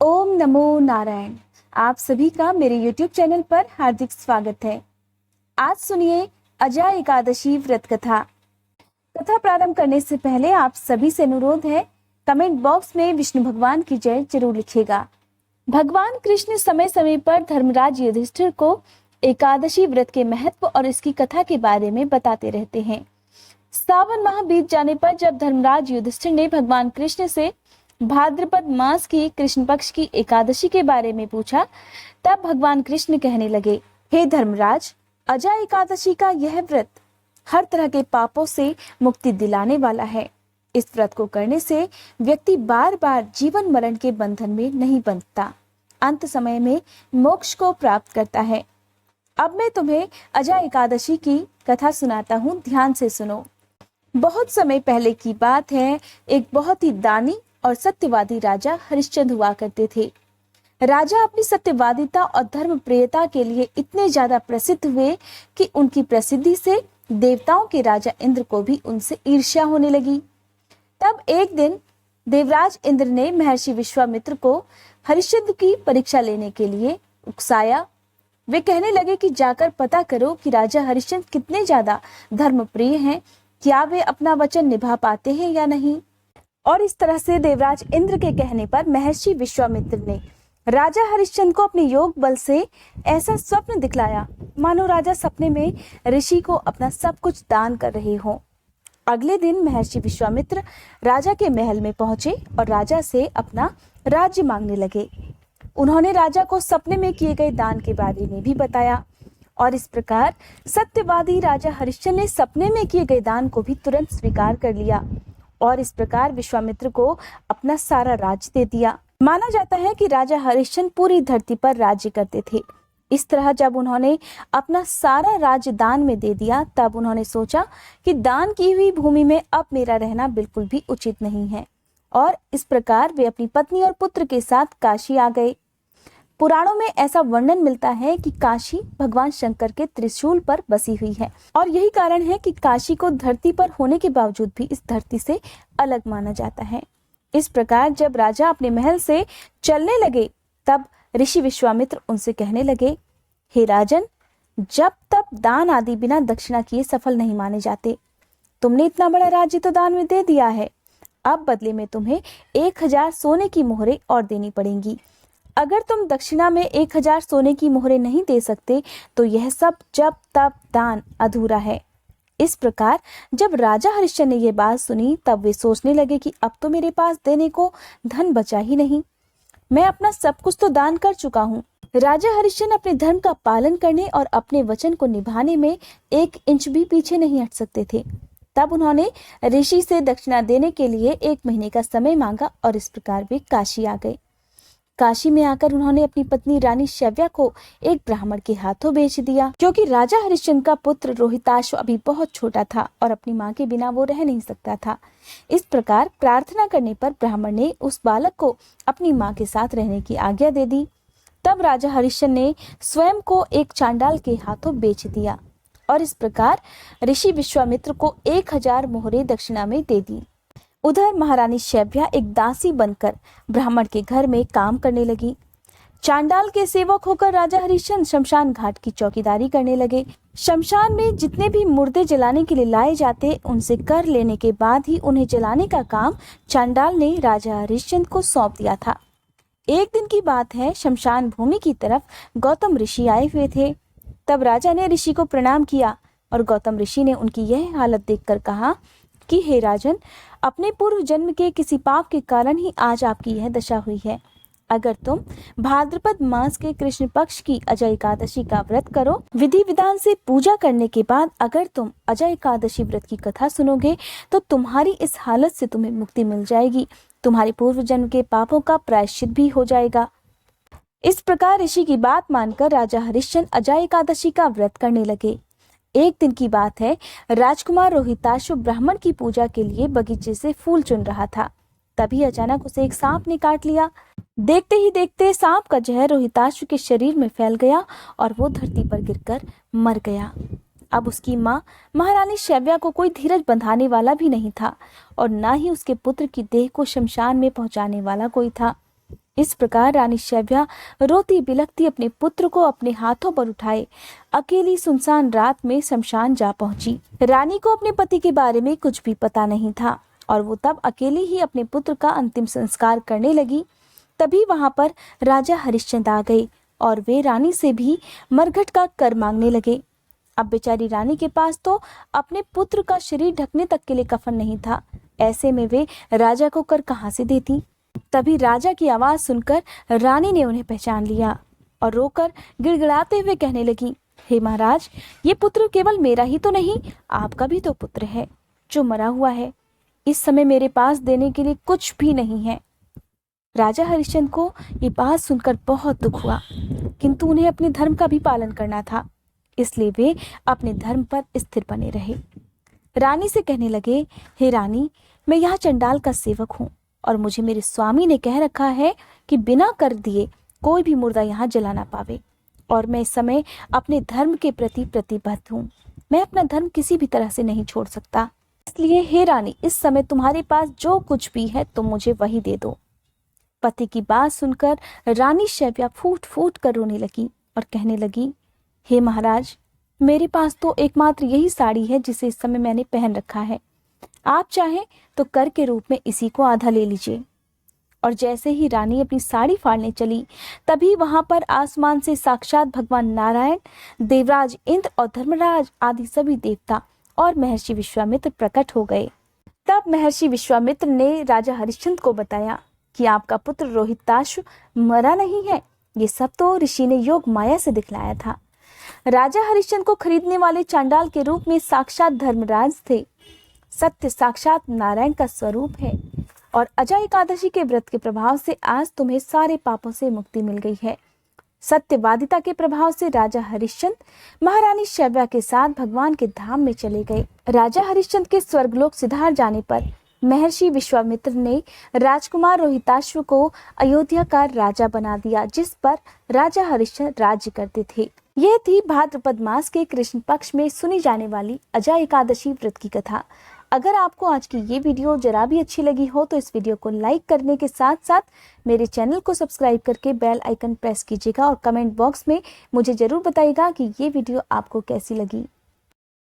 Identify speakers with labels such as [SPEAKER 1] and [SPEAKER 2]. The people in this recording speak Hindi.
[SPEAKER 1] ओम नमो नारायण। आप सभी का मेरे YouTube चैनल पर हार्दिक स्वागत है। आज सुनिए अजय एकादशी व्रत कथा। कथा प्रारंभ करने से पहले आप सभी से अनुरोध है, कमेंट बॉक्स में विष्णु भगवान की जय जरूर लिखिएगा। भगवान कृष्ण समय समय पर धर्मराज युधिष्ठिर को एकादशी व्रत के महत्व और इसकी कथा के बारे में बताते रहते हैं। सावन माह बीत जाने पर जब धर्मराज युधिष्ठिर ने भगवान कृष्ण से भाद्रपद मास की कृष्ण पक्ष की एकादशी के बारे में पूछा, तब भगवान कृष्ण कहने लगे, हे धर्मराज, अजय एकादशी का यह व्रत हर तरह के पापों से मुक्ति दिलाने वाला है। इस व्रत को करने से व्यक्ति बार बार जीवन मरण के बंधन में नहीं बंधता, अंत समय में मोक्ष को प्राप्त करता है। अब मैं तुम्हें अजय एकादशी की कथा सुनाता हूँ, ध्यान से सुनो। बहुत समय पहले की बात है। एक बहुत ही दानी और सत्यवादी राजा हरिश्चंद्र हुआ करते थे। राजा अपनी सत्यवादिता और धर्म प्रियता के लिए इतने ज्यादा प्रसिद्ध हुए कि उनकी प्रसिद्धि से देवताओं के राजा इंद्र को भी उनसे ईर्ष्या होने लगी। तब एक दिन देवराज इंद्र ने महर्षि विश्वामित्र को हरिश्चंद्र की परीक्षा लेने के लिए उकसाया। वे कहने लगे कि जाकर पता करो कि राजा हरिश्चंद्र कितने ज्यादा धर्म प्रिय हैं, क्या वे अपना वचन निभा पाते हैं या नहीं। और इस तरह से देवराज इंद्र के कहने पर महर्षि विश्वामित्र ने राजा हरिश्चंद्र को अपने योग बल से ऐसा स्वप्न दिखलाया, मानो राजा सपने में ऋषि को अपना सब कुछ दान कर रहे हों। अगले दिन महर्षि विश्वामित्र राजा के महल में पहुंचे और राजा से अपना राज्य मांगने लगे। उन्होंने राजा को सपने में किए गए दान के बारे में भी बताया और इस प्रकार सत्यवादी राजा हरिश्चंद्र ने सपने में किए गए दान को भी तुरंत स्वीकार कर लिया और इस प्रकार विश्वामित्र को अपना सारा राज्य दे दिया। माना जाता है कि राजा हरिश्चंद्र पूरी धरती पर राज्य करते थे। इस तरह जब उन्होंने अपना सारा राज्य दान में दे दिया, तब उन्होंने सोचा कि दान की हुई भूमि में अब मेरा रहना बिल्कुल भी उचित नहीं है और इस प्रकार वे अपनी पत्नी और पुत्र के साथ काशी आ गए। पुराणों में ऐसा वर्णन मिलता है कि काशी भगवान शंकर के त्रिशूल पर बसी हुई है और यही कारण है कि काशी को धरती पर होने के बावजूद भी इस धरती से अलग माना जाता है। इस प्रकार जब राजा अपने महल से चलने लगे, तब ऋषि विश्वामित्र उनसे कहने लगे, हे राजन, जब तब दान आदि बिना दक्षिणा किए सफल नहीं माने जाते। तुमने इतना बड़ा राज्य तो दान में दे दिया है, अब बदले में तुम्हें 1000 सोने की मोहरें और देनी पड़ेंगी। अगर तुम दक्षिणा में 1000 सोने की मोहरें नहीं दे सकते तो यह सब जब तब दान अधूरा है। इस प्रकार जब राजा हरिश्चंद्र ने यह बात सुनी, तब वे सोचने लगे कि अब तो मेरे पास देने को धन बचा ही नहीं, मैं अपना सब कुछ तो दान कर चुका हूँ। राजा हरिश्चंद्र अपने धर्म का पालन करने और अपने वचन को निभाने में 1 इंच भी पीछे नहीं हट सकते थे। तब उन्होंने ऋषि से दक्षिणा देने के लिए 1 महीने का समय मांगा और इस प्रकार वे काशी आ गए। काशी में आकर उन्होंने अपनी पत्नी रानी शव्या को एक ब्राह्मण के हाथों बेच दिया, क्योंकि राजा हरिश्चंद्र का पुत्र रोहिताश्व अभी बहुत छोटा था और अपनी मां के बिना वो रह नहीं सकता था। इस प्रकार प्रार्थना करने पर ब्राह्मण ने उस बालक को अपनी मां के साथ रहने की आज्ञा दे दी। तब राजा हरिश्चंद्र ने स्वयं को एक चांडाल के हाथों बेच दिया और इस प्रकार ऋषि विश्वामित्र को 1000 मोहरें दक्षिणा में दे दी। उधर महारानी शव्या एक दासी बनकर ब्राह्मण के घर में काम करने लगी। चांडाल के सेवक होकर राजा हरिश्चंद्र शमशान घाट की चौकीदारी करने लगे। शमशान में जितने भी मुर्दे जलाने के लिए लाए जाते, उनसे कर लेने के बाद ही उन्हें जलाने का काम चांडाल ने राजा हरिश्चंद्र को सौंप दिया था। एक दिन की बात है, शमशान भूमि की तरफ गौतम ऋषि आए हुए थे। तब राजा ने ऋषि को प्रणाम किया और गौतम ऋषि ने उनकी यह हालत देखकर कहा कि हे राजन, अपने पूर्व जन्म के किसी पाप के कारण ही आज आपकी यह दशा हुई है। अगर तुम भाद्रपद मास के कृष्ण पक्ष की अजय एकादशी का व्रत करो, विधि विधान से पूजा करने के बाद अगर तुम अजय एकादशी व्रत की कथा सुनोगे, तो तुम्हारी इस हालत से तुम्हें मुक्ति मिल जाएगी। तुम्हारे पूर्व जन्म के पापों का प्रायश्चित भी हो जाएगा। इस प्रकार ऋषि की बात मानकर राजा हरिश्चंद्र अजय एकादशी का व्रत करने लगे। एक दिन की बात है, राजकुमार रोहिताश्व ब्राह्मण की पूजा के लिए बगीचे से फूल चुन रहा था। तभी अचानक उसे एक सांप ने काट लिया। देखते ही देखते सांप का जहर रोहिताश्व के शरीर में फैल गया और वो धरती पर गिरकर मर गया। अब उसकी माँ महारानी शव्या को कोई धीरज बंधाने वाला भी नहीं था और ना ही उसके पुत्र की देह को शमशान में पहुंचाने वाला कोई था। इस प्रकार रानी शैव्या रोती बिलखती अपने पुत्र को अपने हाथों पर उठाए अकेली सुनसान रात में शमशान जा पहुंची। रानी को अपने पति के बारे में कुछ भी पता नहीं था और वो तब अकेली ही अपने पुत्र का अंतिम संस्कार करने लगी। तभी वहां पर राजा हरिश्चंद्र आ गए और वे रानी से भी मरघट का कर मांगने लगे। अब बेचारी रानी के पास तो अपने पुत्र का शरीर ढकने तक के लिए कफन नहीं था। ऐसे में वे राजा को कर कहां से देती। तभी राजा की आवाज सुनकर रानी ने उन्हें पहचान लिया और रोकर गिड़गिड़ाते हुए कहने लगी, हे महाराज, ये पुत्र केवल मेरा ही तो नहीं, आपका भी तो पुत्र है जो मरा हुआ है। इस समय मेरे पास देने के लिए कुछ भी नहीं है। राजा हरिश्चंद्र को ये बात सुनकर बहुत दुख हुआ, किंतु उन्हें अपने धर्म का भी पालन करना था, इसलिए वे अपने धर्म पर स्थिर बने रहे। रानी से कहने लगे, हे रानी, मैं यहाँ चंडाल का सेवक हूँ और मुझे मेरे स्वामी ने कह रखा है कि बिना कर दिए कोई भी मुर्दा यहाँ जला ना पावे, और मैं इस समय अपने धर्म के प्रति प्रतिबद्ध हूँ। मैं अपना धर्म किसी भी तरह से नहीं छोड़ सकता। इसलिए हे रानी, इस समय तुम्हारे पास जो कुछ भी है तुम मुझे वही दे दो। पति की बात सुनकर रानी शैव्या फूट फूट कर रोने लगी और कहने लगी, हे महाराज, मेरे पास तो एकमात्र यही साड़ी है जिसे इस समय मैंने पहन रखा है। आप चाहें तो कर के रूप में इसी को आधा ले लीजिए। और जैसे ही रानी अपनी साड़ी फाड़ने चली, तभी वहां पर आसमान से साक्षात भगवान नारायण, देवराज इंद्र और धर्मराज आदि सभी देवता और महर्षि विश्वामित्र प्रकट हो गए। तब महर्षि विश्वामित्र ने राजा हरिश्चंद्र को बताया कि आपका पुत्र रोहिताश्व मरा नहीं है। ये सब तो ऋषि ने योग माया से दिखलाया था। राजा हरिश्चंद्र को खरीदने वाले चांडाल के रूप में साक्षात धर्मराज थे। सत्य साक्षात नारायण का स्वरूप है और अजय एकादशी के व्रत के प्रभाव से आज तुम्हें सारे पापों से मुक्ति मिल गई है। सत्यवादिता के प्रभाव से राजा हरिश्चंद्र महारानी शैव्या के साथ भगवान के धाम में चले गए। राजा हरिश्चंद्र के स्वर्गलोक सिधार जाने पर महर्षि विश्वामित्र ने राजकुमार रोहिताश्व को अयोध्या का राजा बना दिया, जिस पर राजा हरिश्चंद्र राज्य करते थे। यह थी भाद्रपद मास के कृष्ण पक्ष में सुनी जाने वाली अजय एकादशी व्रत की कथा। अगर आपको आज की ये वीडियो जरा भी अच्छी लगी हो तो इस वीडियो को लाइक करने के साथ साथ मेरे चैनल को सब्सक्राइब करके बेल आइकन प्रेस कीजिएगा और कमेंट बॉक्स में मुझे जरूर बताइएगा कि ये वीडियो आपको कैसी लगी।